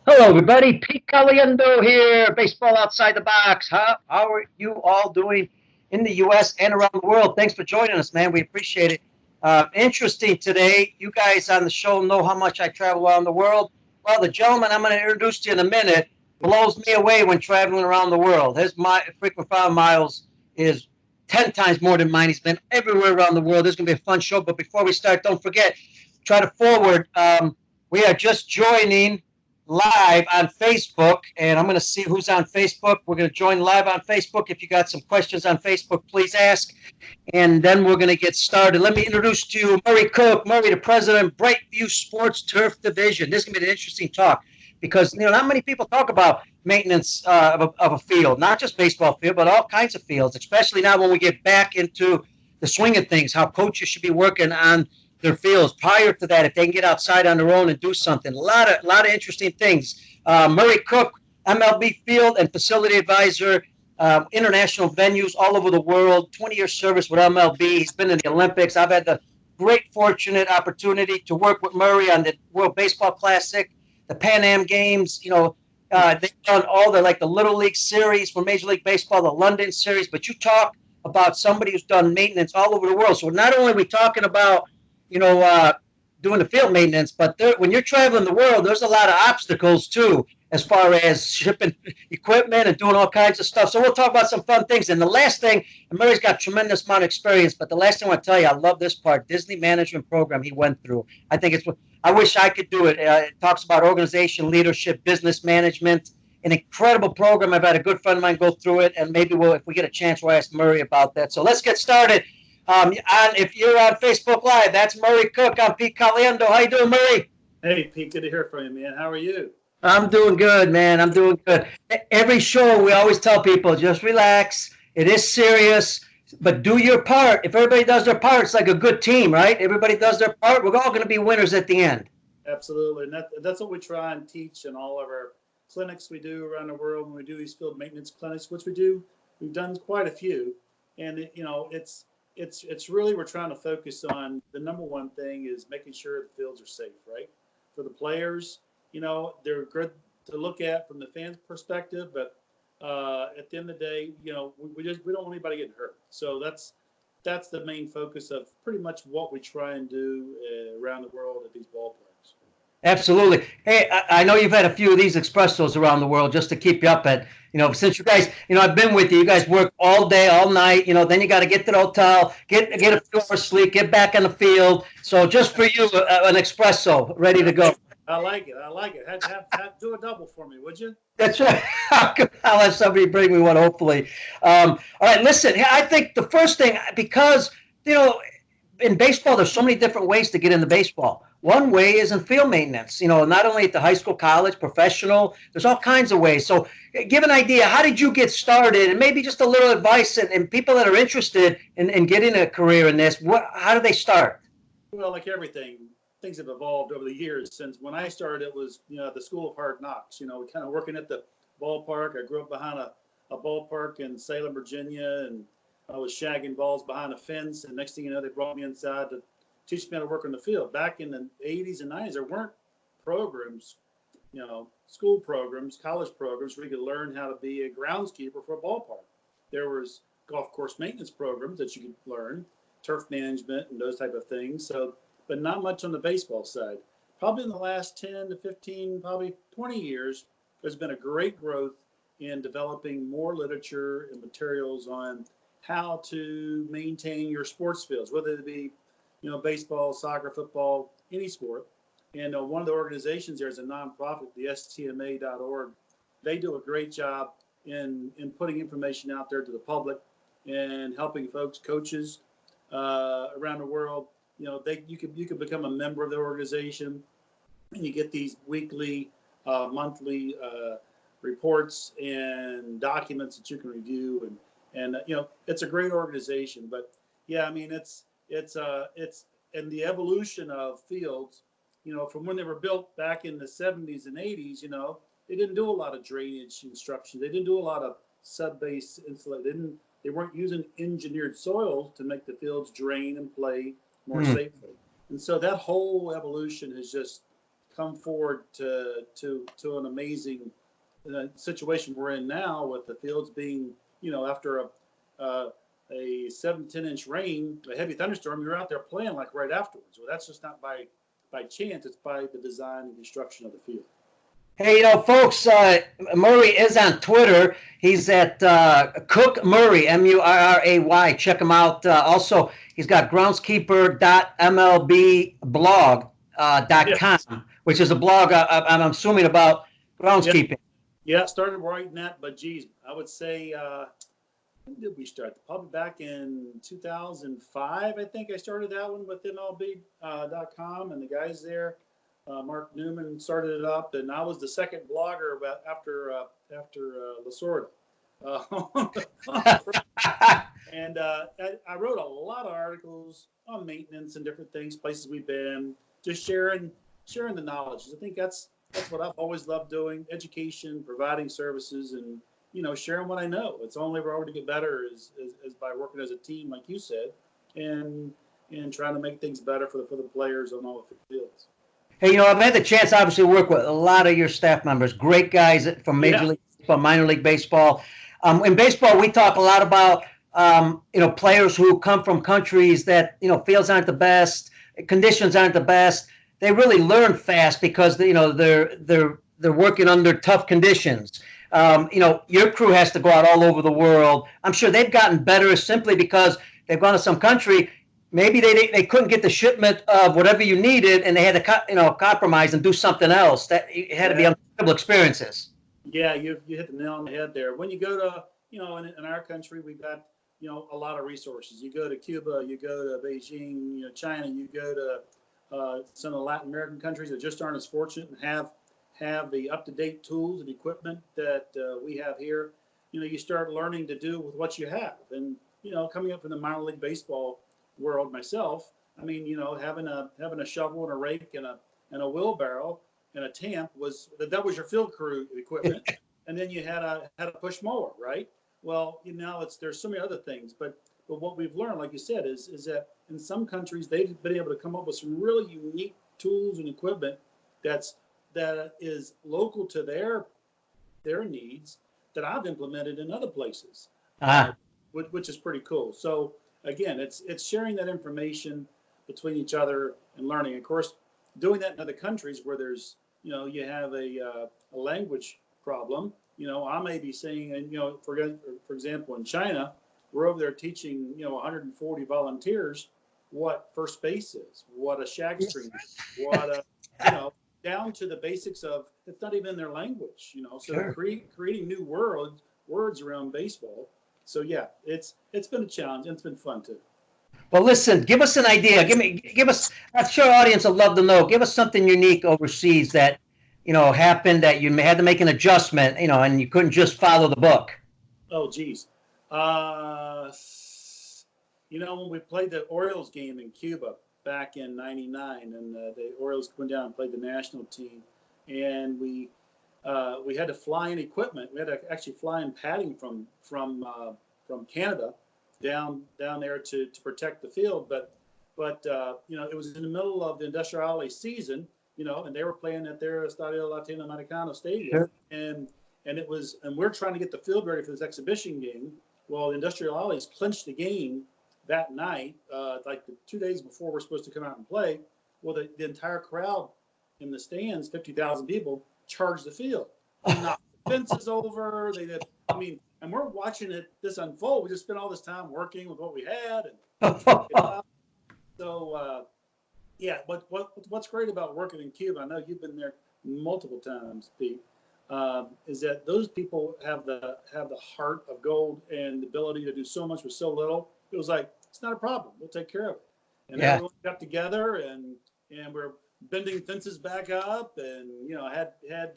Hello, everybody. Pete Caliendo here, Baseball Outside the Box. How are you all doing in the U.S. and around the world? Thanks for joining us, man. We appreciate it. Interesting today. You guys on the show know how much I travel around the world. Well, the gentleman I'm going to introduce to you in a minute blows me away when traveling around the world. His frequent flyer miles is 10 times more than mine. He's been everywhere around the world. This is going to be a fun show. But before we start, don't forget, try to forward. We are just joining live on Facebook, and I'm going to see who's on Facebook. We're going to join live on Facebook. If you got some questions on Facebook, please ask, and then we're going to get started. Let me introduce to you Murray Cook. Murray, the president of Brightview Sports Turf Division. This is going to be an interesting talk because not many people talk about maintenance of a field, not just baseball field, but all kinds of fields, especially now when we get back into the swing of things, how coaches should be working on their fields. Prior to that, if they can get outside on their own and do something, a lot of interesting things. Murray Cook, MLB field and facility advisor, international venues all over the world, 20-year service with MLB. He's been in the Olympics. I've had the great fortunate opportunity to work with Murray on the World Baseball Classic, the Pan Am Games. They've done all the Little League series for Major League Baseball, the London series. But you talk about somebody who's done maintenance all over the world. So not only are we talking about you know, uh, doing the field maintenance. But when you're traveling the world, there's a lot of obstacles too, as far as shipping equipment and doing all kinds of stuff. So we'll talk about some fun things. And the last thing, and Murray's got tremendous amount of experience, but the last thing I want to tell you, I love this part, Disney management program he went through. I think I wish I could do it. It talks about organization, leadership, business management, an incredible program. I've had a good friend of mine go through it, and maybe if we get a chance, we'll ask Murray about that. So let's get started. If you're on Facebook Live, that's Murray Cook. I'm Pete Caliendo. How you doing, Murray? Hey, Pete, good to hear from you, man. How are you? I'm doing good, man. I'm doing good. Every show, we always tell people, just relax. It is serious, but do your part. If everybody does their part, it's like a good team, right? Everybody does their part. We're all going to be winners at the end. Absolutely. And that's what we try and teach in all of our clinics we do around the world when we do these field maintenance clinics, which we do. We've done quite a few. And, it's really we're trying to focus on the number one thing is making sure the fields are safe, right? For the players, they're good to look at from the fans' perspective, but at the end of the day, we don't want anybody getting hurt. So that's the main focus of pretty much what we try and do around the world at these ballparks. Absolutely. Hey, I know you've had a few of these espressos around the world just to keep you up at, since you guys, I've been with you. You guys work all day, all night. Then you got to get to the hotel, get a few hours sleep, get back on the field. So just for you, an espresso ready to go. I like it. I like it. Do a double for me, would you? That's right. I'll have somebody bring me one, hopefully. All right, listen, I think the first thing, because, you know, in baseball, there's so many different ways to get into baseball. One way is in field maintenance, not only at the high school, college, professional, there's all kinds of ways. So give an idea, how did you get started? And maybe just a little advice and people that are interested in getting a career in this, how do they start? Well, like everything, things have evolved over the years. Since when I started, it was the School of Hard Knocks. Kind of working at the ballpark. I grew up behind a ballpark in Salem, Virginia, and I was shagging balls behind a fence. And next thing you know, they brought me inside to teach me how to work on the field. Back in the 80s and 90s, there weren't programs, school programs, college programs where you could learn how to be a groundskeeper for a ballpark. There was golf course maintenance programs that you could learn, turf management and those type of things. So, but not much on the baseball side. Probably in the last 10 to 15, probably 20 years, there's been a great growth in developing more literature and materials on how to maintain your sports fields, whether it be, baseball, soccer, football, any sport. And one of the organizations there is a nonprofit, the stma.org. They do a great job in putting information out there to the public and helping folks, coaches around the world. You can become a member of the organization, and you get these weekly, monthly reports and documents that you can review, and it's a great organization. But yeah, I mean it's and the evolution of fields, from when they were built back in the 70s and 80s, they didn't do a lot of drainage instruction. They didn't do a lot of sub-base insulation. They weren't using engineered soils to make the fields drain and play more safely. And so that whole evolution has just come forward to an amazing situation we're in now, with the fields being, after a 7-10 inch rain, a heavy thunderstorm, you're out there playing like right afterwards. Well, that's just not by chance. It's by the design and construction of the field. Hey, folks, Murray is on Twitter. He's at Cook Murray, Murray. Check him out. Also, he's got groundskeeper.mlbblog.com, which is a blog, I'm assuming, about groundskeeping. Yeah, started writing that, but geez, I would say, when did we start? Probably back in 2005, I think I started that one with MLB.com, and the guys there. Mark Newman started it up, and I was the second blogger after Lasorda. And I wrote a lot of articles on maintenance and different things, places we've been, just sharing the knowledge. I think that's what I've always loved doing: education, providing services, and sharing what I know. It's the only way to get better is by working as a team, like you said, and trying to make things better for the players on all the fields. Hey, I've had the chance, obviously, to work with a lot of your staff members, great guys from Major League Baseball, minor league baseball. In baseball, we talk a lot about, players who come from countries that, fields aren't the best, conditions aren't the best. They really learn fast because, they're working under tough conditions. Your crew has to go out all over the world. I'm sure they've gotten better simply because they've gone to some country. Maybe they couldn't get the shipment of whatever you needed, and they had to compromise and do something else. That it had to be unbelievable experiences. Yeah, you hit the nail on the head there. When you go to in our country, we've got a lot of resources. You go to Cuba, you go to Beijing, China, you go to some of the Latin American countries that just aren't as fortunate and have the up-to-date tools and equipment that we have here. You start learning to do with what you have, and coming up from the minor league baseball world myself, I mean, having a shovel and a rake and a wheelbarrow and a tamp was your field crew equipment, and then you had a push mower, right? Well, there's so many other things, but what we've learned, like you said, is that in some countries they've been able to come up with some really unique tools and equipment that is local to their needs that I've implemented in other places, which is pretty cool. So again, it's sharing that information between each other and learning. Of course, doing that in other countries where there's, you have a language problem. I may be saying, and for example, in China, we're over there teaching 140 volunteers what first base is, what a shag screen is, what a down to the basics of, it's not even in their language. So sure. Creating new words around baseball. So yeah, it's been a challenge, and it's been fun too. Well, listen, give us an idea. Give us. I'm sure our audience would love to know. Give us something unique overseas that happened that you had to make an adjustment, and you couldn't just follow the book. Oh, geez. When we played the Orioles game in Cuba back in '99, and the Orioles went down and played the national team, and we had to fly in equipment. We had to actually fly in padding from Canada down there to protect the field. But it was in the middle of the Industrial season, and they were playing at their Estadio Latinoamericano Stadium, sure. and we're trying to get the field ready for this exhibition game. Well, the Industrial clinched the game that night, like the 2 days before we're supposed to come out and play. Well, the entire crowd in the stands, 50,000 people, charged the field. Knocked the fences over. They did. And we're watching this unfold. We just spent all this time working with what we had, so what's great about working in Cuba, I know you've been there multiple times, Pete, is that those people have the heart of gold and the ability to do so much with so little. It was like, it's not a problem. We'll take care of it. And everyone got together and we're bending fences back up, and had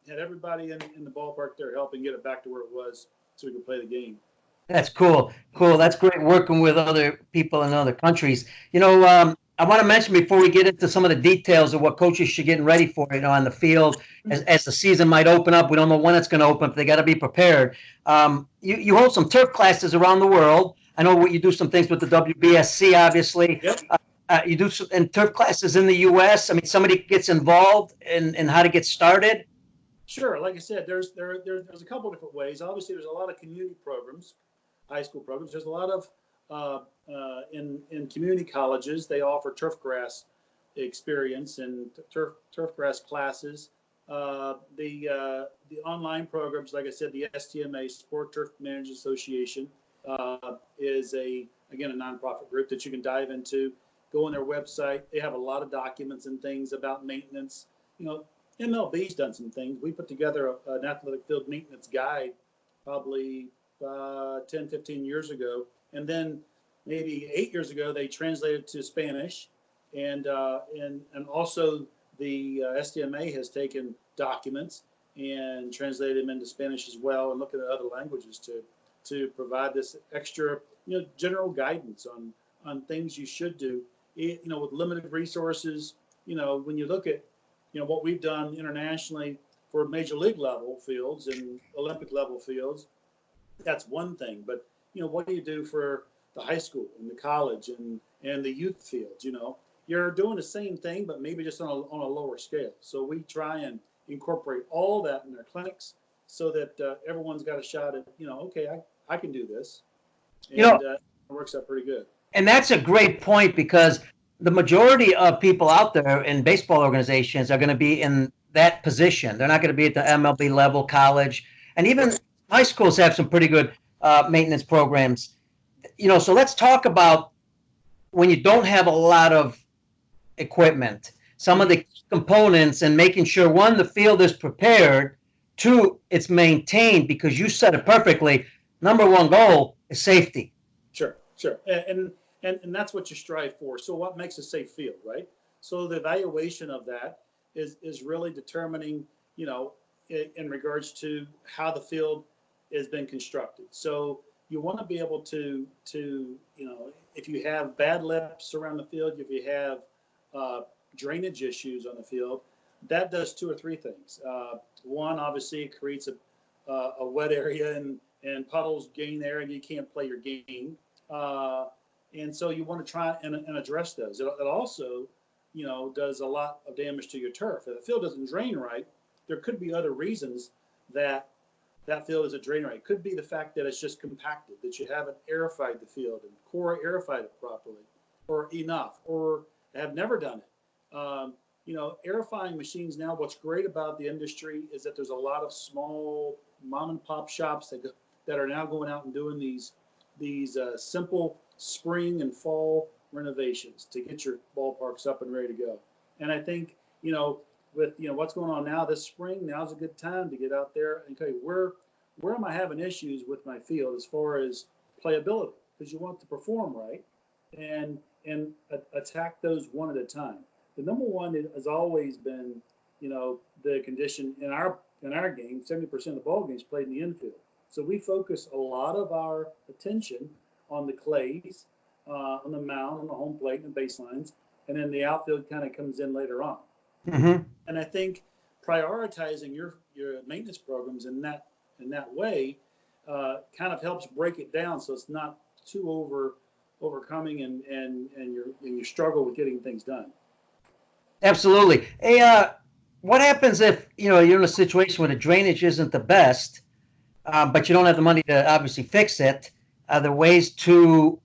everybody in the ballpark there helping get it back to where it was so we could play the game. That's cool. That's great working with other people in other countries. I want to mention before we get into some of the details of what coaches should get ready for, on the field as the season might open up. We don't know when it's going to open, but they got to be prepared. You hold some turf classes around the world. I know you do some things with the WBSC, obviously. Yep. You do in turf classes in the U.S. I mean, somebody gets involved in how to get started. Sure. Like I said, there's a couple different ways. Obviously, there's a lot of community programs, high school programs. There's a lot of in community colleges. They offer turf grass experience and turf grass classes. The online programs, like I said, the STMA Sport Turf Managers Association is again a nonprofit group that you can dive into. Go on their website. They have a lot of documents and things about maintenance. You know, MLB's done some things. We put together an athletic field maintenance guide probably 10, 15 years ago. And then maybe 8 years ago, they translated to Spanish. And also the SDMA has taken documents and translated them into Spanish as well, and looking at other languages to provide this extra, general guidance on things you should do. With limited resources, when you look at, what we've done internationally for major league level fields and Olympic level fields, that's one thing. But, what do you do for the high school and the college and the youth fields? You're doing the same thing, but maybe just on a lower scale. So we try and incorporate all that in our clinics so that everyone's got a shot at, okay, I can do this. And it works out pretty good. And that's a great point, because the majority of people out there in baseball organizations are going to be in that position. They're not going to be at the MLB level, college, and even high schools have some pretty good maintenance programs. So let's talk about when you don't have a lot of equipment, some of the components, and making sure, one, the field is prepared, two, it's maintained, because you said it perfectly. Number one goal is safety. Sure. And that's what you strive for. So what makes a safe field, right? So the evaluation of that is really determining, in regards to how the field has been constructed. So you want to be able to if you have bad lips around the field, if you have drainage issues on the field, that does two or three things. One, obviously, it creates a wet area and puddles gain there, and you can't play your game. And so you want to try and address those. It also, does a lot of damage to your turf. If the field doesn't drain right, there could be other reasons that field isn't draining right. It could be the fact that it's just compacted, that you haven't aerified the field and core aerified it properly or enough, or have never done it. Aerifying machines now, what's great about the industry is that there's a lot of small mom and pop shops that are now going out and doing these simple spring and fall renovations to get your ballparks up and ready to go. And I think, with what's going on now this spring, now's a good time to get out there and tell you where am I having issues with my field as far as playability, because you want to perform right and attack those one at a time. The number one has always been, the condition in our game. 70% of the ball games played in the infield. So we focus a lot of our attention on the clays, on the mound, on the home plate, and the baselines, and then the outfield kind of comes in later on. Mm-hmm. And I think prioritizing your maintenance programs in that way kind of helps break it down, so it's not too overcoming and you struggle with getting things done. Absolutely. Hey, what happens if you're in a situation where the drainage isn't the best, but you don't have the money to obviously fix it? Are there ways to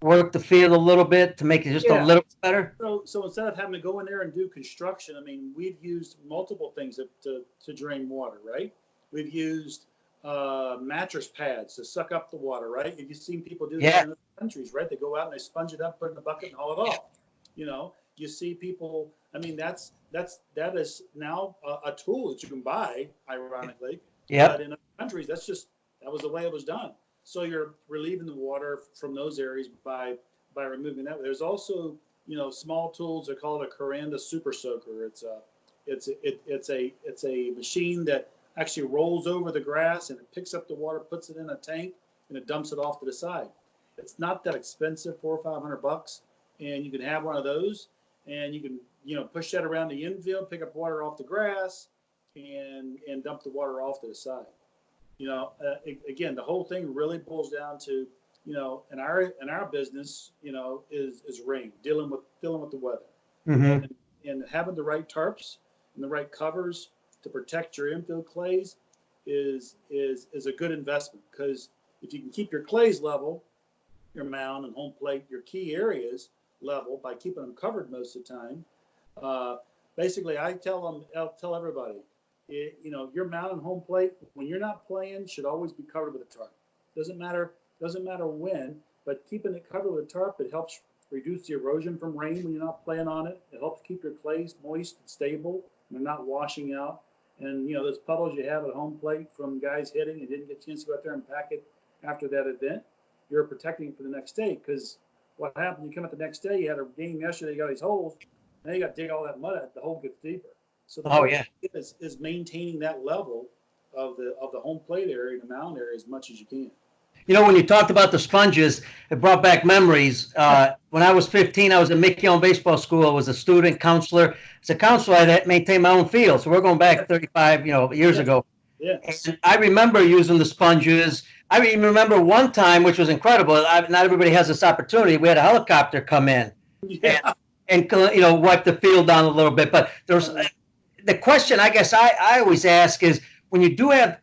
work the field a little bit to make it just a little bit better? So instead of having to go in there and do construction, I mean, we've used multiple things to drain water, right? We've used mattress pads to suck up the water, right? You've seen people do that in other countries, right? They go out and they sponge it up, put it in a bucket, and haul it off. You see people. I mean, that is now a tool that you can buy, ironically. Yeah. But in other countries, that was the way it was done. So you're relieving the water from those areas by removing that. There's also small tools. They call it a Coranda Super Soaker. It's a machine that actually rolls over the grass and it picks up the water, puts it in a tank, and it dumps it off to the side. It's not that expensive, $400 or $500, and you can have one of those, and you can push that around the infield, pick up water off the grass, and dump the water off to the side. Again, the whole thing really boils down to in our business, is rain, dealing with the weather, Mm-hmm. and having the right tarps and the right covers to protect your infield clays is a good investment, because if you can keep your clays level, your mound and home plate, your key areas level by keeping them covered most of the time. Uh, Basically, I'll tell everybody, your mound and home plate when you're not playing should always be covered with a tarp. Doesn't matter when, but keeping it covered with a tarp, it helps reduce the erosion from rain when you're not playing on it. It helps keep your clays moist and stable, and they're not washing out. And those puddles you have at home plate from guys hitting and didn't get a chance to go out there and pack it after that event, you're protecting it for the next day. Because what happened, you come out the next day, you had a game yesterday, you got these holes, now you got to dig all that mud out, the hole gets deeper. So the Oh, first yeah. tip is maintaining that level of the home plate area and the mound area as much as you can. When you talked about the sponges, it brought back memories. When I was 15, I was at Mickey Young Baseball School. I was a student counselor. As a counselor, I maintained my own field. So we're going back 35, years Yeah. ago. Yes. And I remember using the sponges. I even remember one time, which was incredible. Not everybody has this opportunity. We had a helicopter come in and, Yeah. wipe the field down a little bit. But there's the question I guess I always ask is, when you do have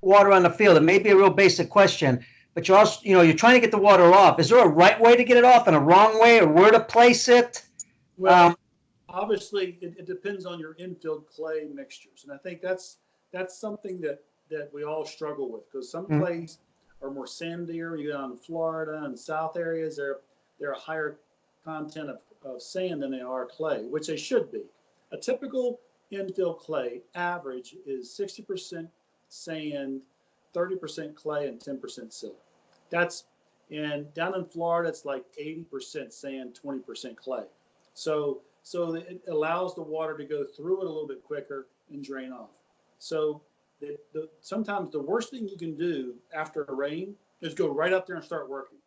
water on the field, it may be a real basic question, but you're also, you're trying to get the water off. Is there a right way to get it off and a wrong way, or where to place it? Well, obviously, it depends on your infield clay mixtures, and I think that's something that we all struggle with, because some Mhm. clays are more sandier. You go down to Florida and south areas, they're a higher content of sand than they are clay, which they should be. A typical infield clay average is 60% sand, 30% clay, and 10% silt. That's and down in Florida, it's like 80% sand, 20% clay. So it allows the water to go through it a little bit quicker and drain off. So sometimes the worst thing you can do after a rain is go right up there and start working.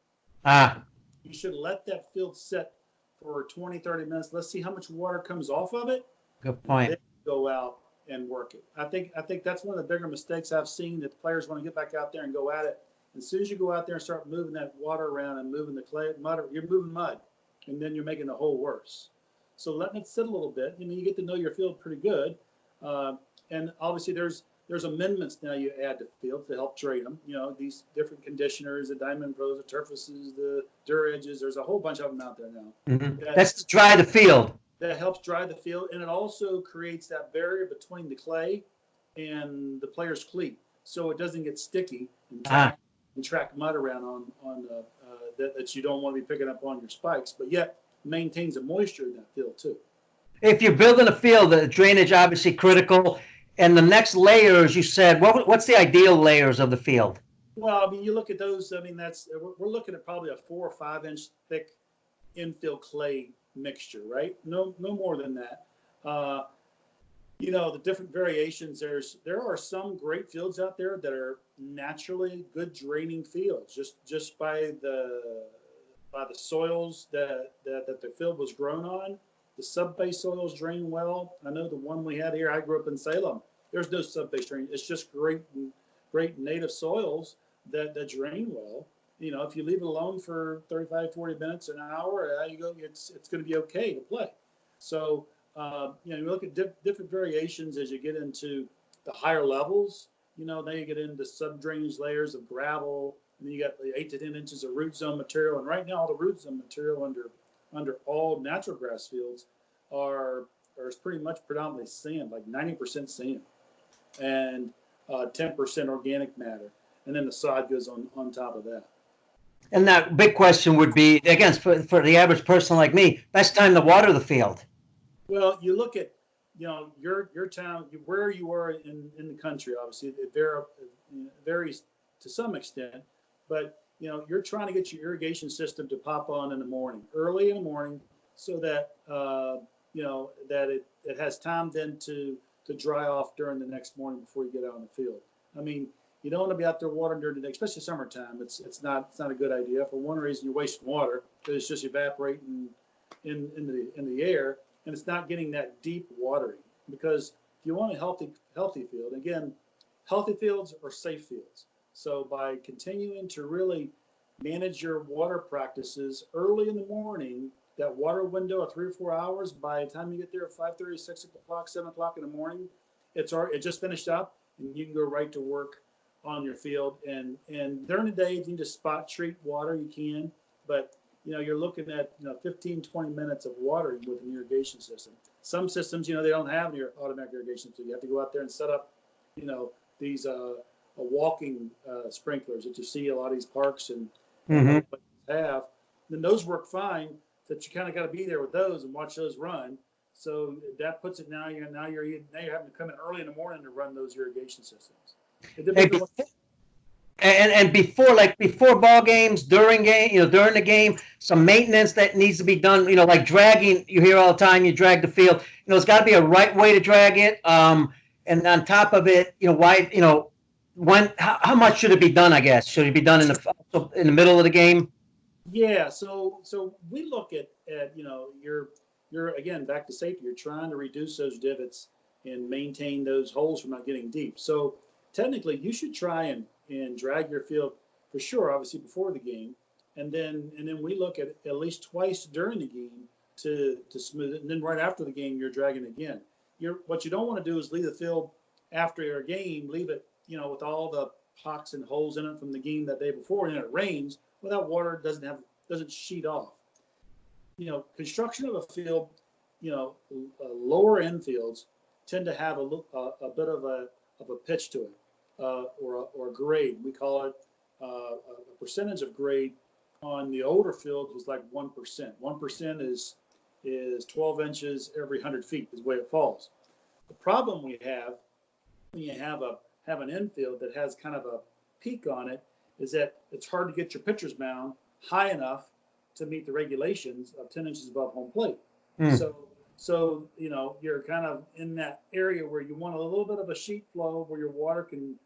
Ah, You should let that field sit for 20, 30 minutes. Let's see how much water comes off of it, good and point. then go out and work it. I think that's one of the bigger mistakes I've seen, that the players want to get back out there and go at it. As soon as you go out there and start moving that water around and moving the clay mud, you're moving mud, and then you're making the hole worse. So letting it sit a little bit, you get to know your field pretty good, uh, and obviously there's amendments now you add to fields to help drain them. These different conditioners, the Diamond Pros, the Turfaces, the Dur Edges. There's a whole bunch of them out there now. That's to dry the field. That helps dry the field, and it also creates that barrier between the clay and the player's cleat, so it doesn't get sticky and track mud around on that you don't want to be picking up on your spikes, but yet maintains the moisture in that field too. If you're building a field, the drainage obviously critical. And the next layers, you said, what's the ideal layers of the field? Well, I mean, you look at those. I mean, we're looking at probably a 4 or 5 inch thick infill clay mixture, right? No more than that. Uh, the different variations. There are some great fields out there that are naturally good draining fields, just by the soils that the field was grown on. The sub-base soils drain well. I know the one we had here. I grew up in Salem. There's no sub-base drain. It's just great native soils that drain well. If you leave it alone for 35, 40 minutes, an hour, it's going to be okay to play. So, you look at different variations as you get into the higher levels. Then you get into sub-drainage layers of gravel, and then you got the 8 to 10 inches of root zone material. And right now, all the root zone material under all natural grass fields are pretty much predominantly sand, like 90% sand, and 10% organic matter, and then the sod goes on top of that. And that big question would be, again, for the average person like me, best time to water the field. Well, you look at your town, where you are in the country. Obviously, it varies to some extent, but you're trying to get your irrigation system to pop on in the morning, early in the morning, so that that it has time then to dry off during the next morning before you get out on the field. I mean, you don't want to be out there watering during the day, especially summertime. It's not a good idea. For one reason, you're wasting water, because it's just evaporating in the air, and it's not getting that deep watering. Because if you want a healthy field, again, healthy fields are safe fields. So by continuing to really manage your water practices early in the morning. That water window of 3 or 4 hours, by the time you get there at 5:30, 6 o'clock, 7 o'clock in the morning, it just finished up, and you can go right to work on your field. And during the day, if you need to spot treat water, you can. But you're looking at 15, 20 minutes of water with an irrigation system. Some systems, they don't have an automatic irrigation, so you have to go out there and set up, these walking sprinklers that you see a lot of these parks and other places have. Then those work fine. That you kind of got to be there with those and watch those run. So that puts it now you're having to come in early in the morning to run those irrigation systems. And before ball games, during the game, some maintenance that needs to be done. Like dragging. You hear all the time. You drag the field. It's got to be a right way to drag it. And on top of it, why? How much should it be done? I guess should it be done in the middle of the game? Yeah, so we look at you're again back to safety. You're trying to reduce those divots and maintain those holes from not getting deep. So technically, you should try and drag your field for sure, obviously before the game, and then we look at least twice during the game to smooth it, and then right after the game you're dragging again. What you don't want to do is leave the field after your game, leave it with all the pots and holes in it from the game that day before, and then it rains. Well, that water doesn't sheet off. Construction of a field, lower end fields tend to have a bit of a pitch to it, or a grade. We call it a percentage of grade on the older fields was like 1%. 1% is 12 inches every 100 feet is the way it falls. The problem we have when you have an infield that has kind of a peak on it is that it's hard to get your pitcher's mound high enough to meet the regulations of 10 inches above home plate. So you're kind of in that area where you want a little bit of a sheet flow where your water can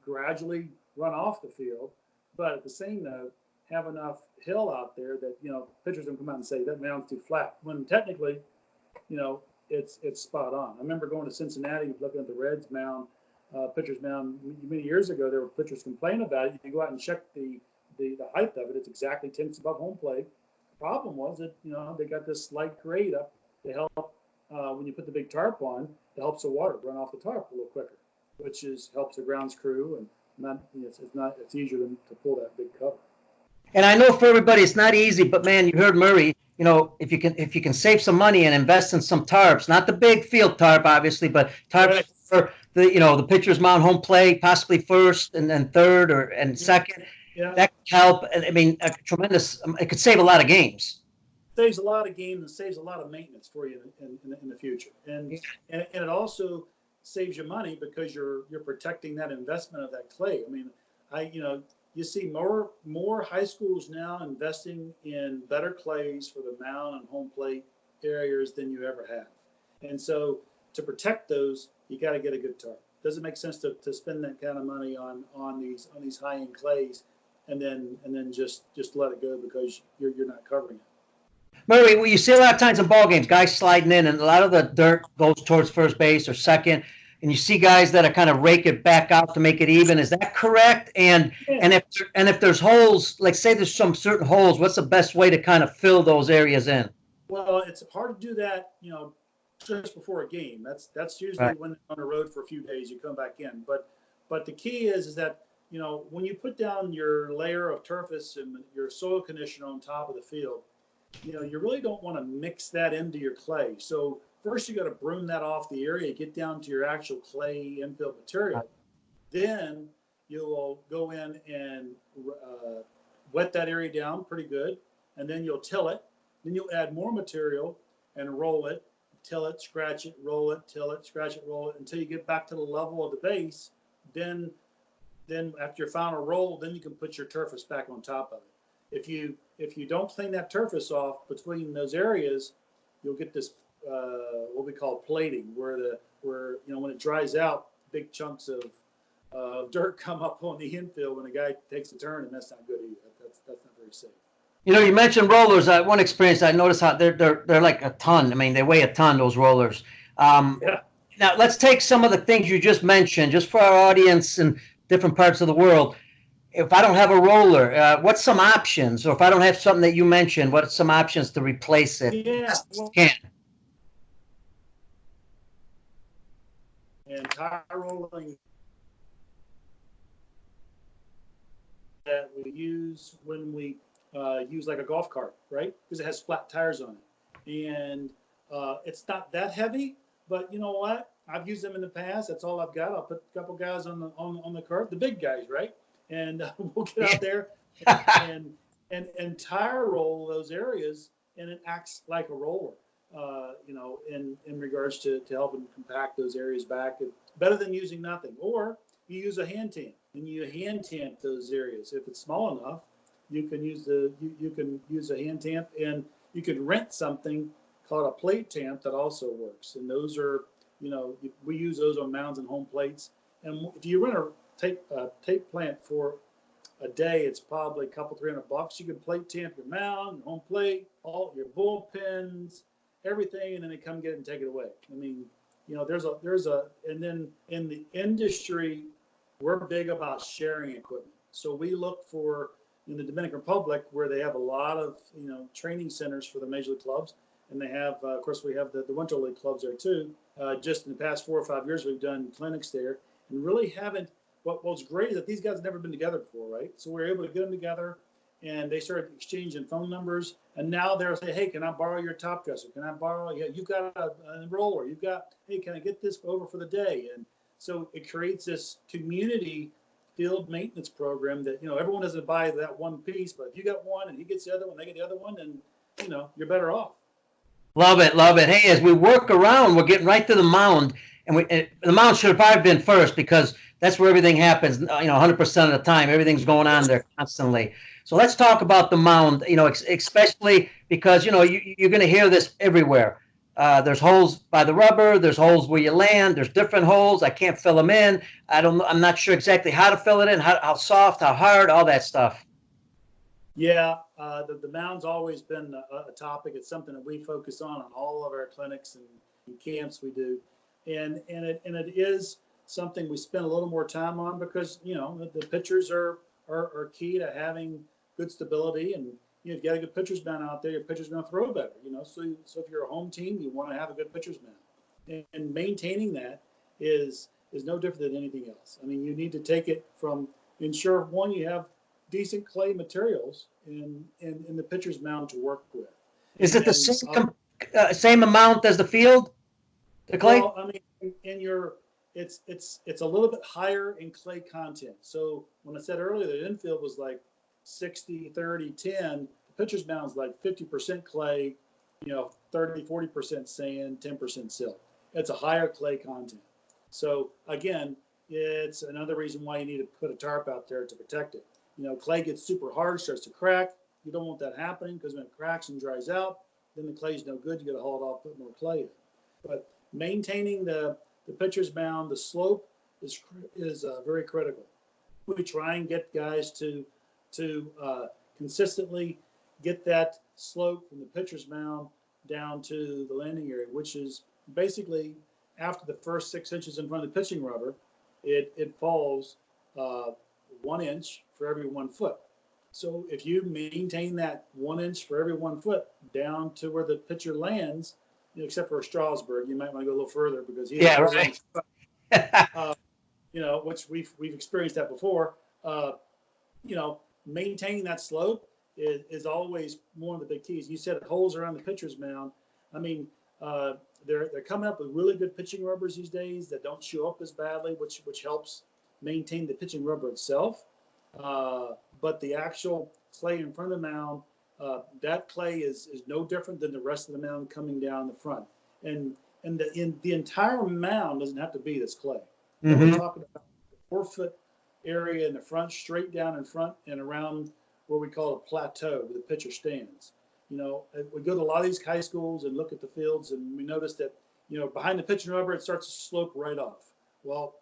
gradually run off the field, but at the same note, have enough hill out there that pitchers don't come out and say that mound's too flat. When technically, it's spot on. I remember going to Cincinnati looking at the Reds mound. Pitcher's mound many years ago. There were pitchers complaining about it. You go out and check the height of it. It's exactly 10 inches above home plate. The problem was that they got this slight grade up to help when you put the big tarp on. It helps the water run off the tarp a little quicker, which helps the grounds crew, and it's easier to pull that big cover. And I know for everybody it's not easy, but man, you heard Murray. If you can save some money and invest in some tarps, not the big field tarp, obviously, but tarps for the pitcher's mound home plate, possibly first and then third and second. Yeah. That could help. I mean, a tremendous. It could save a lot of games. Saves a lot of games and saves a lot of maintenance for you in the future, and it also saves you money because you're protecting that investment of that clay. I mean, you see more high schools now investing in better clays for the mound and home plate areas than you ever have, and so to protect those, you got to get a good tarp. Doesn't make sense to spend that kind of money on these high end clays, and then just let it go because you're not covering it. Murray, well, you see a lot of times in ball games, guys sliding in, and a lot of the dirt goes towards first base or second, and you see guys that are kind of rake it back out to make it even. Is that correct? And if there's holes, like say there's some certain holes, what's the best way to kind of fill those areas in? Well, it's hard to do that, just before a game. That's usually right. When you're on the road for a few days, you come back in. But the key is that when you put down your layer of turfus and your soil conditioner on top of the field, you really don't want to mix that into your clay. So first you got to broom that off the area, get down to your actual clay infill material. Then you'll go in and wet that area down pretty good, and then you'll till it. Then you'll add more material and roll it, till it, scratch it, roll it, till it, scratch it, roll it, until you get back to the level of the base. Then after your final roll, then you can put your turfus back on top of it. If you don't clean that turfus off between those areas, you'll get this what we call plating, where when it dries out, big chunks of dirt come up on the infield when a guy takes a turn, and that's not good either. That's not very safe. You mentioned rollers. One experience I noticed how they're like a ton. I mean, they weigh a ton, those rollers. Yeah. Now let's take some of the things you just mentioned, just for our audience in different parts of the world. if I don't have a roller, what's some options? Or if I don't have something that you mentioned, what's some options to replace it? Yeah, Best well, can. and tire rolling that we use when we use like a golf cart, right? Because it has flat tires on it, and it's not that heavy. But you know what? I've used them in the past. That's all I've got. I'll put a couple guys on the cart, the big guys, right? And we'll get out there and and tire roll those areas, and it acts like a roller. In regards to helping compact those areas back, better than using nothing. Or you use a hand tamp and you hand tamp those areas. If it's small enough, you can use you can use a hand tamp, and you can rent something called a plate tamp that also works. And those are, we use those on mounds and home plates. And if you rent a tape plant for a day, it's probably a couple $300. You can plate tamp your mound, home plate, all your bullpens, everything, and then they come get it and take it away. I mean, and then in the industry, we're big about sharing equipment. So we look for, in the Dominican Republic, where they have a lot of training centers for the major league clubs, and they have, of course, we have the Winter League clubs there too. Just in the past 4 or 5 years, we've done clinics there, and really haven't. What's great is that these guys have never been together before, right? So we're able to get them together, and they started exchanging phone numbers, and now they're saying, hey, can I borrow your top dresser? Can I borrow, you've got a roller, hey, can I get this over for the day? And so it creates this community field maintenance program that, everyone doesn't buy that one piece, but if you got one and he gets the other one, they get the other one, and, you're better off. Love it, love it. Hey, as we work around, we're getting right to the mound, and the mound should have probably been first because that's where everything happens. 100% of the time, everything's going on there constantly. So let's talk about the mound. Especially because you're going to hear this everywhere. There's holes by the rubber. There's holes where you land. There's different holes. I can't fill them in. I'm not sure exactly how to fill it in. How soft, how hard, all that stuff. Yeah, the mound's always been a topic. It's something that we focus on all of our clinics and camps we do, and it is something we spend a little more time on because the pitchers are key to having good stability, and if you got a good pitcher's mound out there, your pitcher's going to throw better. So if you're a home team, you want to have a good pitcher's mound, and maintaining that is no different than anything else. I mean, you need to take it from ensure one you have decent clay materials in the pitcher's mound to work with. Is it the same amount as the field, the clay? Well, I mean, it's a little bit higher in clay content. So when I said earlier the infield was like 60, 30, 10, the pitcher's mound is like 50% clay, 30, 40% sand, 10% silt. It's a higher clay content. So again, it's another reason why you need to put a tarp out there to protect it. Clay gets super hard, starts to crack. You don't want that happening because when it cracks and dries out, then the clay's no good. You got to haul it off, put more clay in. But maintaining the pitcher's mound, the slope is very critical. We try and get guys to consistently get that slope from the pitcher's mound down to the landing area, which is basically after the first 6 inches in front of the pitching rubber, it falls 1 inch for every 1 foot. So if you maintain that 1 inch for every 1 foot down to where the pitcher lands, except for Strasburg, you might want to go a little further because he's right. Which we've experienced that before. Maintaining that slope is always one of the big keys. You said holes around the pitcher's mound. I mean, they're coming up with really good pitching rubbers these days that don't show up as badly, which helps maintain the pitching rubber itself. But the actual clay in front of the mound, that clay is no different than the rest of the mound coming down the front. And the entire mound doesn't have to be this clay. We're talking about the 4 foot area in the front, straight down in front and around what we call a plateau where the pitcher stands. We go to a lot of these high schools and look at the fields, and we notice that, behind the pitching rubber, it starts to slope right off. Well,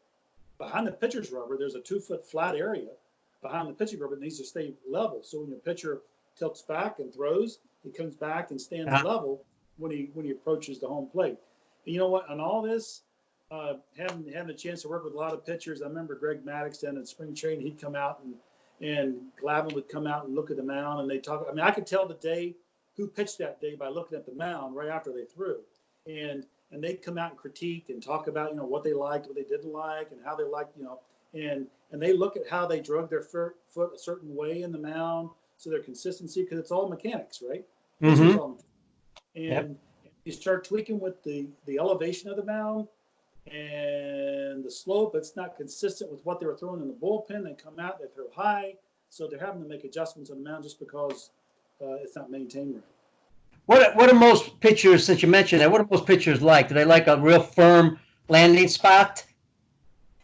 behind the pitcher's rubber, there's a 2 foot flat area behind the pitching rubber that needs to stay level. So when your pitcher tilts back and throws, he comes back and stands level when he approaches the home plate. And you know what? On all this, having a chance to work with a lot of pitchers, I remember Greg Maddox down in spring training. He'd come out and Glavine would come out and look at the mound, and they talk. I mean, I could tell the day who pitched that day by looking at the mound right after they threw, and they'd come out and critique and talk about what they liked, what they didn't like, and how they liked and they look at how they drug their foot a certain way in the mound, so their consistency, because it's all mechanics, right? Mm-hmm. And yep. You start tweaking with the elevation of the mound and the slope. It's not consistent with what they were throwing in the bullpen. They come out, they throw high, so they're having to make adjustments on the mound just because it's not maintained right. What are most pitchers, since you mentioned that, what are most pitchers like? Do they like a real firm landing spot?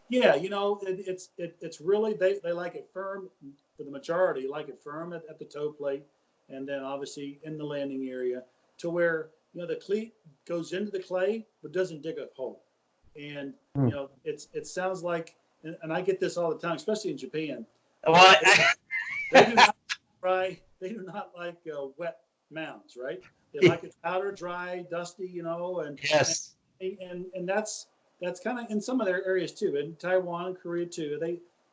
Yeah, it's really they like it firm. For the majority, like it firm at the toe plate, and then obviously in the landing area, to where the cleat goes into the clay but doesn't dig a hole. And it sounds like, and I get this all the time, especially in Japan. What? They do not like wet mounds, right? They like it powder, dry, dusty, and yes, and that's kind of in some of their areas too. In Taiwan, Korea too,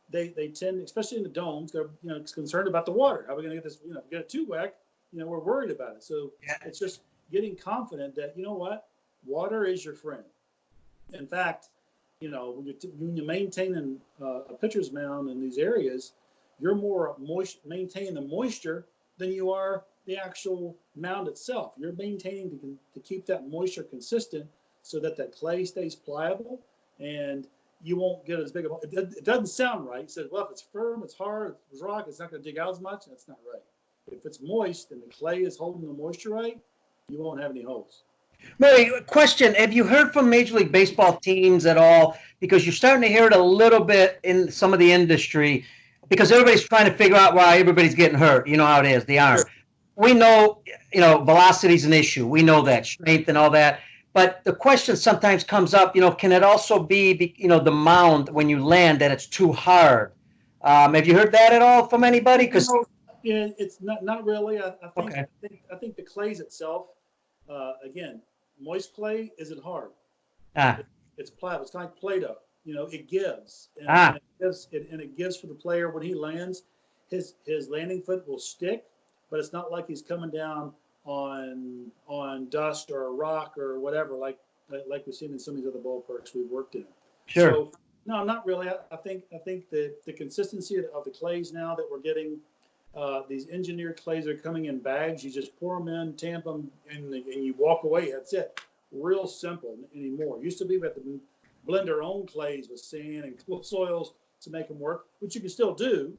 they tend, especially in the domes, they're concerned about the water. How are we going to get this? Get it too wet? We're worried about it. So it's just getting confident that water is your friend. In fact, when you're maintaining a pitcher's mound in these areas, you're more maintaining the moisture than you are the actual mound itself. You're maintaining to keep that moisture consistent so that clay stays pliable, and you won't get as big of a. It doesn't sound right. It says, well, if it's firm, it's hard, it's rock, it's not going to dig out as much. That's not right. If it's moist and the clay is holding the moisture right, you won't have any holes. Murray, question: have you heard from Major League Baseball teams at all? Because you're starting to hear it a little bit in some of the industry, because everybody's trying to figure out why everybody's getting hurt. You know how it is, the arm. Sure. We know, velocity is an issue. We know that, strength and all that. But the question sometimes comes up, can it also be, the mound when you land, that it's too hard? Have you heard that at all from anybody? Because it's not really. I think the clays itself, again, moist clay isn't hard. It's pliable. It's kind of like Play-Doh. It gives, and it gives for the player when he lands. His landing foot will stick, but it's not like he's coming down on dust or a rock or whatever, like we've seen in some of these other ballparks we've worked in. Sure. So no, not really. I think the consistency of the clays now that we're getting, these engineered clays are coming in bags. You just pour them in, tamp them, and you walk away. That's it. Real simple anymore. It used to be we had to blend our own clays with sand and cool soils to make them work, which you can still do.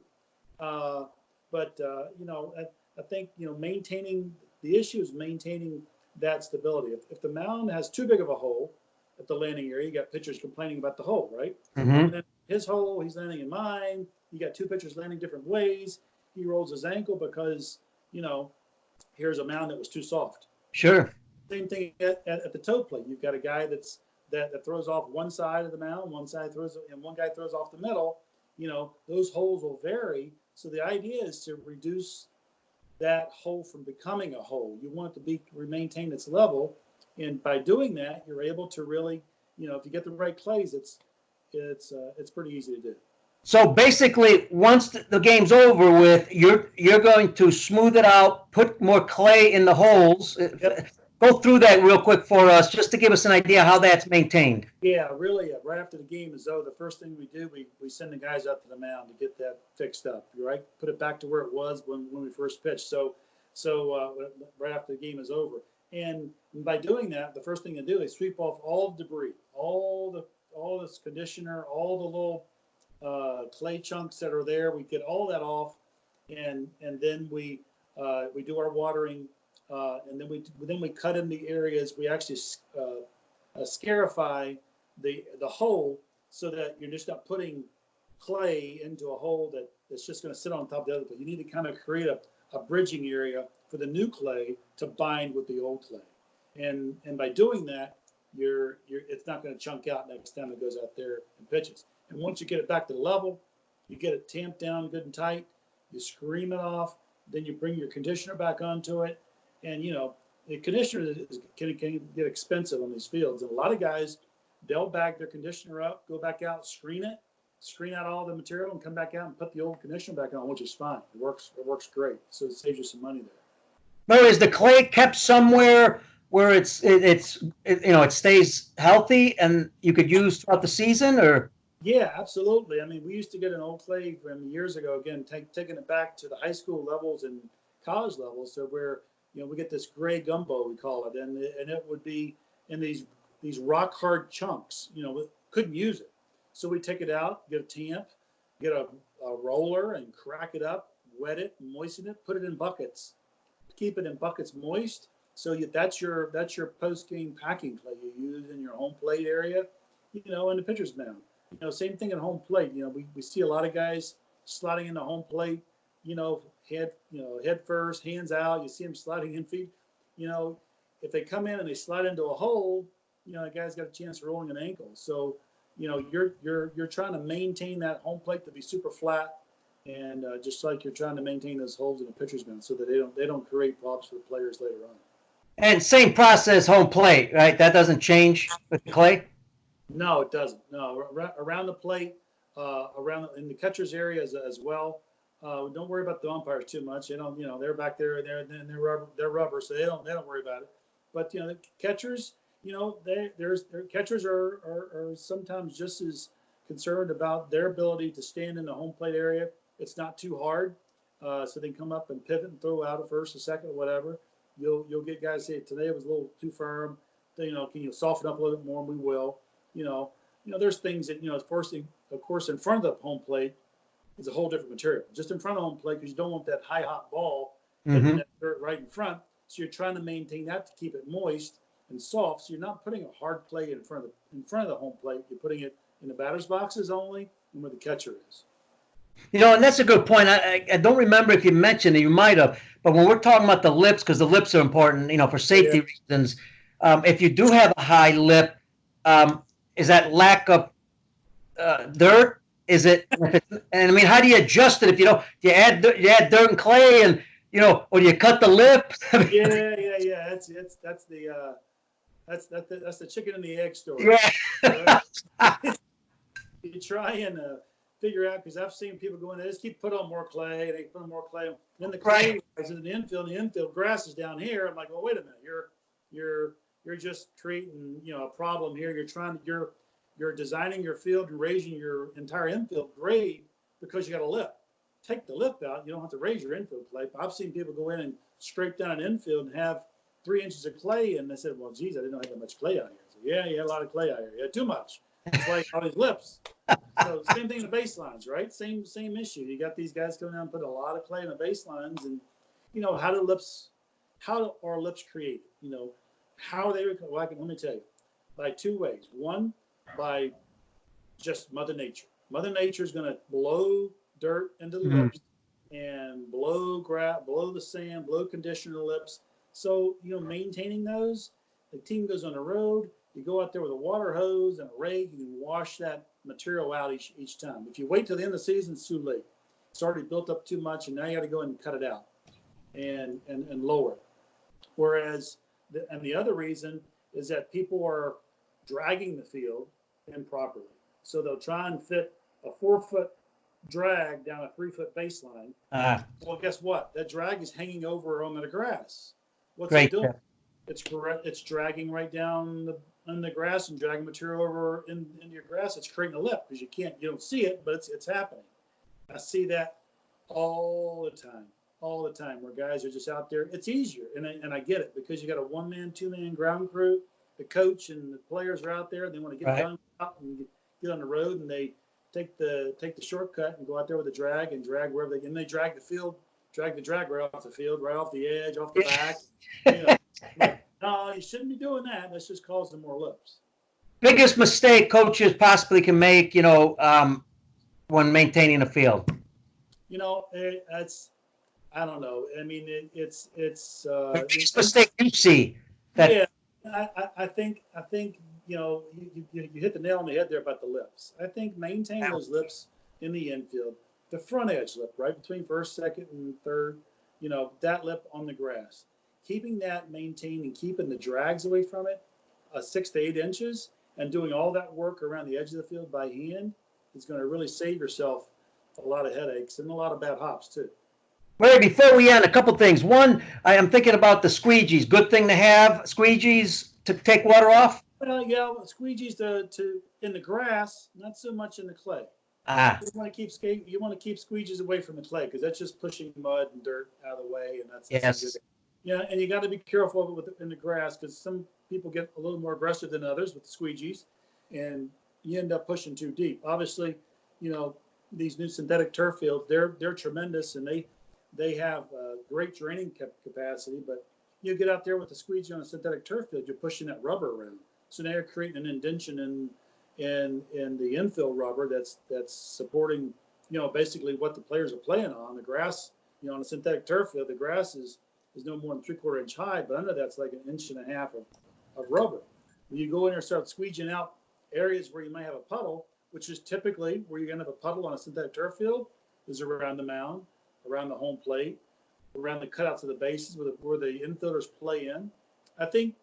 But I think maintaining. The issue is maintaining that stability. If the mound has too big of a hole at the landing area, you got pitchers complaining about the hole, right? Mm-hmm. And then his hole, he's landing in mine. You got two pitchers landing different ways. He rolls his ankle because, here's a mound that was too soft. Sure. Same thing at the toe plate. You've got a guy that throws off one side of the mound, one guy throws off the middle. Those holes will vary. So the idea is to reduce that hole from becoming a hole. You want it to maintain its level, and by doing that, you're able to really, if you get the right clays, it's pretty easy to do. So basically, once the game's over with, you're going to smooth it out, put more clay in the holes. Yep. Go through that real quick for us, just to give us an idea how that's maintained. Yeah, really. Right after the game is over, the first thing we do, we send the guys up to the mound to get that fixed up. Right, put it back to where it was when we first pitched. So right after the game is over, and by doing that, the first thing to do is sweep off all the debris, all this conditioner, all the little clay chunks that are there. We get all that off, and then we do our watering. And then we cut in the areas. We actually scarify the hole so that you're just not putting clay into a hole that's just going to sit on top of the other. But you need to kind of create a bridging area for the new clay to bind with the old clay. And by doing that, it's not going to chunk out next time it goes out there and pitches. And once you get it back to the level, you get it tamped down good and tight. You scream it off. Then you bring your conditioner back onto it. And, the conditioner can get expensive on these fields. And a lot of guys, they'll bag their conditioner up, go back out, screen it screen out all the material and come back out and put the old conditioner back on, which is fine. It works. It works great. So it saves you some money there. No, is the clay kept somewhere where it stays healthy and you could use throughout the season, or? Yeah, absolutely. I mean, we used to get an old clay from years ago. Again, taking it back to the high school levels and college levels, so where we get this gray gumbo, we call it, and it would be in these rock hard chunks. We couldn't use it, so we take it out, get a tamp, get a roller, and crack it up, wet it, moisten it, put it in buckets, keep it in buckets moist. So that's your post game packing clay you use in your home plate area, in the pitcher's mound. Same thing at home plate. We see a lot of guys sliding into home plate, head first, hands out. You see them sliding in feet. If they come in and they slide into a hole, the guy's got a chance of rolling an ankle. So, you're trying to maintain that home plate to be super flat, and just like you're trying to maintain those holes in a pitcher's mound so that they don't create problems for the players later on. And same process, home plate, right? That doesn't change with the clay? No, it doesn't. No, around the plate, around in the catcher's area as well. Don't worry about the umpires too much. They don't, they're back there, they're rubber, so they don't worry about it. But the catchers, their catchers are sometimes just as concerned about their ability to stand in the home plate area. It's not too hard, so they can come up and pivot and throw out a first, a second, or whatever. You'll get guys say today it was a little too firm. Can you soften up a little bit more? And we will. There's things that of course, in front of the home plate is a whole different material. Just in front of home plate, because you don't want that high hot ball hitting that dirt right in front. So you're trying to maintain that to keep it moist and soft. So you're not putting a hard clay in front of the home plate. You're putting it in the batter's boxes only, and where the catcher is. And that's a good point. I don't remember if you mentioned it. You might have, but when we're talking about the lips, because the lips are important, for safety reasons. If you do have a high lip, is that lack of dirt? Is it? And I mean, how do you adjust it if you don't? You add dirt and clay, and or do you cut the lip? Yeah. That's the chicken and the egg story. Yeah. Right? You try and figure out, because I've seen people go in there, just keep put on more clay, and they put on more clay. Then the clay is in the infield grass is down here. I'm like, well, wait a minute, you're just creating a problem here. You're designing your field and raising your entire infield grade because you got a lip. Take the lip out, you don't have to raise your infield clay. I've seen people go in and scrape down an infield and have 3 inches of clay, and they said, well, geez, I didn't know I had that much clay out here. So, yeah, you had a lot of clay out here. Yeah, too much. It's like all these lips. So same thing in the baselines, right? Same issue. You got these guys coming out and put a lot of clay in the baselines, and how are lips created? How are they? Well, let me tell you, by 2 ways. One, by just Mother Nature. Mother Nature is going to blow dirt into the lips and blow the sand, blow conditioner lips. So maintaining those. The team goes on the road. You go out there with a water hose and a rake, and you wash that material out each time. If you wait till the end of the season, it's too late. It's already built up too much, and now you got to go and cut it out and lower it. Whereas, the other reason is that people are dragging the field improperly. So they'll try and fit a 4-foot drag down a 3-foot baseline. Well, guess what? That drag is hanging over on the grass. What's it doing? It's dragging right down the grass and dragging material over into your grass. It's creating a lip because you don't see it, but it's happening. I see that all the time where guys are just out there. It's easier, and I get it, because you got a 1-man, 2-man ground crew. The coach and the players are out there. They want to get done out and get on the road, and they take the shortcut and go out there with a drag and drag wherever they can. And they drag the drag right off the field, right off the edge, off the back. No, you shouldn't be doing that. That's just causing more lips. Biggest mistake coaches possibly can make, when maintaining a field. I don't know. I mean, it's the biggest mistake you see. I think you hit the nail on the head there about the lips. I think maintain those lips in the infield, the front edge lip, right between first, second, and third. That lip on the grass, keeping that maintained and keeping the drags away from it, 6 to 8 inches, and doing all that work around the edge of the field by hand is going to really save yourself a lot of headaches and a lot of bad hops too. Ray, before we end, a couple things. One, I am thinking about the squeegees. Good thing to have squeegees to take water off. Yeah, squeegees to in the grass, not so much in the clay. Ah, You want to keep squeegees away from the clay because that's just pushing mud and dirt out of the way, and that's not good. yes. Yeah, and you got to be careful of it in the grass because some people get a little more aggressive than others with the squeegees, and you end up pushing too deep. Obviously, you know these new synthetic turf fields, they're tremendous, and they have great draining capacity. But you get out there with the squeegee on a synthetic turf field, you're pushing that rubber around. So now you're creating an indention in the infill rubber that's supporting, basically what the players are playing on. The grass, on a synthetic turf field, the grass is no more than 3/4 inch high, but under that's like 1.5 inches of rubber. When you go in there and start squeegeeing out areas where you might have a puddle, which is typically where you're going to have a puddle on a synthetic turf field, is around the mound, around the home plate, around the cutouts of the bases where the infielders play in. I think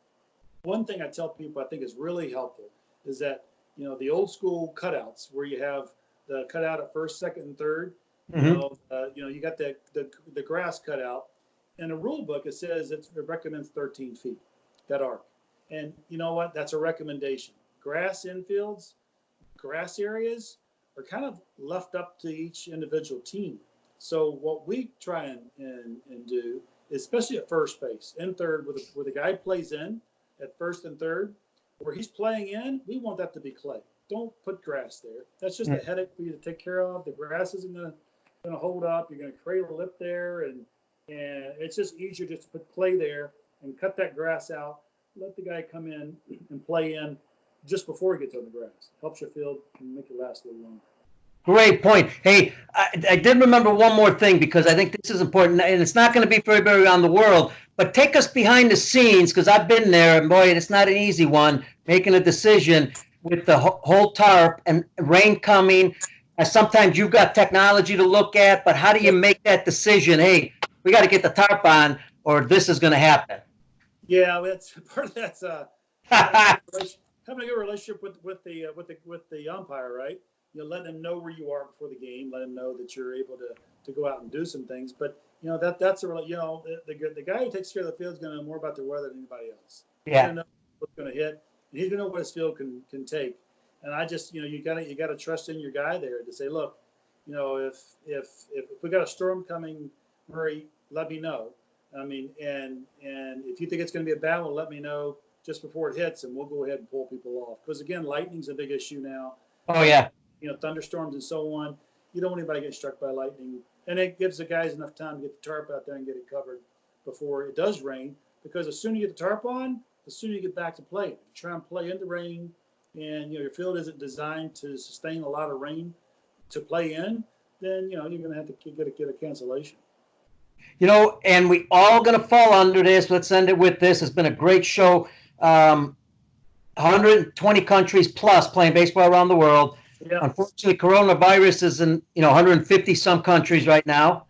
one thing I tell people I think is really helpful is that, the old school cutouts where you have the cutout at first, second, and third, you got the grass cutout. In a rule book, it says it recommends 13 feet, that arc. And you know what? That's a recommendation. Grass infields, grass areas are kind of left up to each individual team. So what we try and do, especially at first base and third, where the guy plays in at first and third, where he's playing in, we want that to be clay. Don't put grass there. That's just a headache for you to take care of. The grass isn't going to hold up. You're going to create a lip there, and it's just easier just to put clay there and cut that grass out. Let the guy come in and play in just before he gets on the grass. Helps your field and make it last a little longer. Great point. Hey, I did remember one more thing because I think this is important, and it's not going to be for everybody around the world, but take us behind the scenes because I've been there, and boy, it's not an easy one, making a decision with the whole tarp and rain coming. Sometimes you've got technology to look at, but how do you make that decision? Hey, we got to get the tarp on or this is going to happen. Yeah, that's part of that's having a good relationship with the umpire, right? Let them know where you are before the game. Let them know that you're able to go out and do some things. But that's the guy who takes care of the field is going to know more about the weather than anybody else. Yeah. He's going to know what's going to hit, and he's going to know what his field can take. And I just you got to trust in your guy there to say, look, if we got a storm coming, Murray, let me know. I mean, and if you think it's going to be a bad one, let me know just before it hits, and we'll go ahead and pull people off. Because again, lightning's a big issue now. Oh yeah. Thunderstorms and so on. You don't want anybody getting struck by lightning, and it gives the guys enough time to get the tarp out there and get it covered before it does rain. Because as soon as you get the tarp on, as soon as you get back to play, you try and play in the rain, and your field isn't designed to sustain a lot of rain to play in. Then you're going to have to get a cancellation. And we all going to fall under this. Let's end it with this. It's been a great show. 120 countries plus playing baseball around the world. Yeah. Unfortunately, coronavirus is in 150 some countries right now.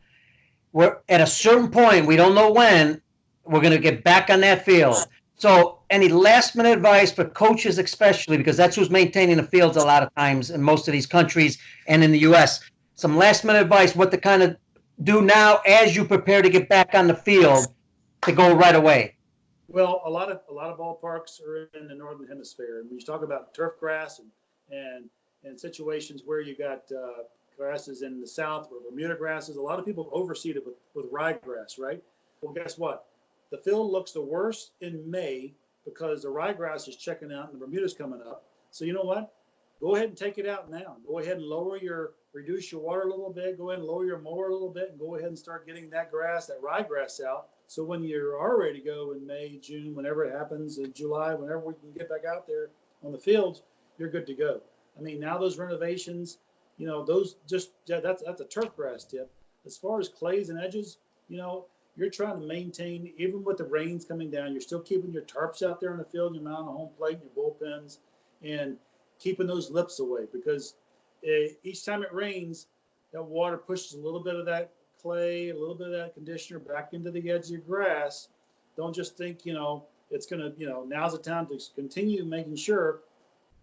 We're at a certain point, we don't know when, we're going to get back on that field. So any last minute advice for coaches especially, because that's who's maintaining the fields a lot of times in most of these countries and in the U.S. Some last minute advice, what to kind of do now as you prepare to get back on the field to go right away. Well, a lot of ballparks are in the northern hemisphere, and when you talk about turf grass and situations where you got grasses in the south, where Bermuda grasses, a lot of people overseed it with ryegrass, right? Well, guess what? The field looks the worst in May because the ryegrass is checking out and the Bermuda's coming up. So you know what? Go ahead and take it out now. Go ahead and reduce your water a little bit. Go ahead and lower your mower a little bit, and go ahead and start getting that ryegrass out. So when you are ready to go in May, June, whenever it happens, in July, whenever we can get back out there on the fields, you're good to go. I mean, now those renovations, that's a turf grass tip. As far as clays and edges, you're trying to maintain, even with the rains coming down, you're still keeping your tarps out there in the field, your mound, home plate, your bullpens, and keeping those lips away, because each time it rains, that water pushes a little bit of that clay, a little bit of that conditioner back into the edge of your grass. Don't just think, it's going to, now's the time to continue making sure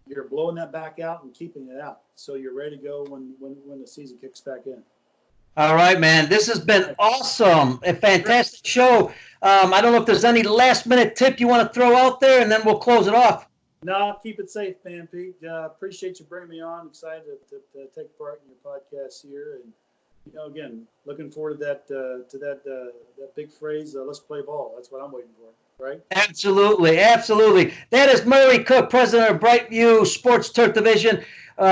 you're blowing that back out and keeping it out, so you're ready to go when the season kicks back in. All right, man. This has been awesome. A fantastic show. I don't know if there's any last minute tip you want to throw out there, and then we'll close it off. No, keep it safe, man, Pete. Appreciate you bringing me on. Excited to take part in your podcast here, and again, looking forward to that big phrase. Let's play ball. That's what I'm waiting for. Right? Absolutely, absolutely. That is Murray Cook, president of Brightview Sports Turf Division,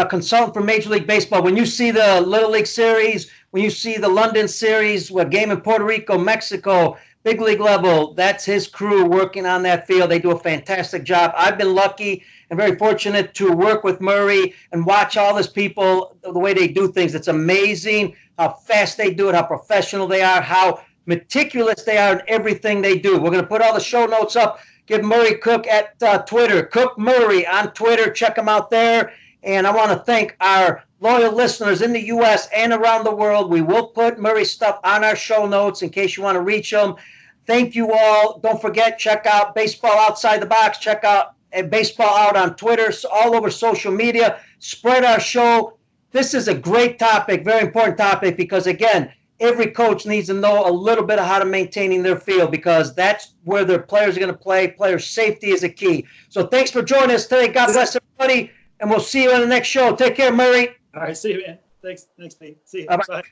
consultant for Major League Baseball. When you see the Little League Series, when you see the London Series, a game in Puerto Rico, Mexico, big league level, that's his crew working on that field. They do a fantastic job. I've been lucky and very fortunate to work with Murray and watch all these people, the way they do things. It's amazing how fast they do it, how professional they are, how meticulous they are in everything they do. We're going to put all the show notes up. Give Murray Cook at Twitter, Cook Murray on Twitter. Check him out there. And I want to thank our loyal listeners in the U.S. and around the world. We will put Murray's stuff on our show notes in case you want to reach him. Thank you all. Don't forget, check out Baseball Outside the Box. Check out Baseball Out on Twitter, all over social media. Spread our show. This is a great topic, very important topic, because, again, every coach needs to know a little bit of how to maintaining their field, because that's where their players are going to play. Player safety is a key. So thanks for joining us today. God bless everybody, and we'll see you on the next show. Take care, Murray. All right, see you, man. Thanks, Pete. See you. Bye-bye. Bye.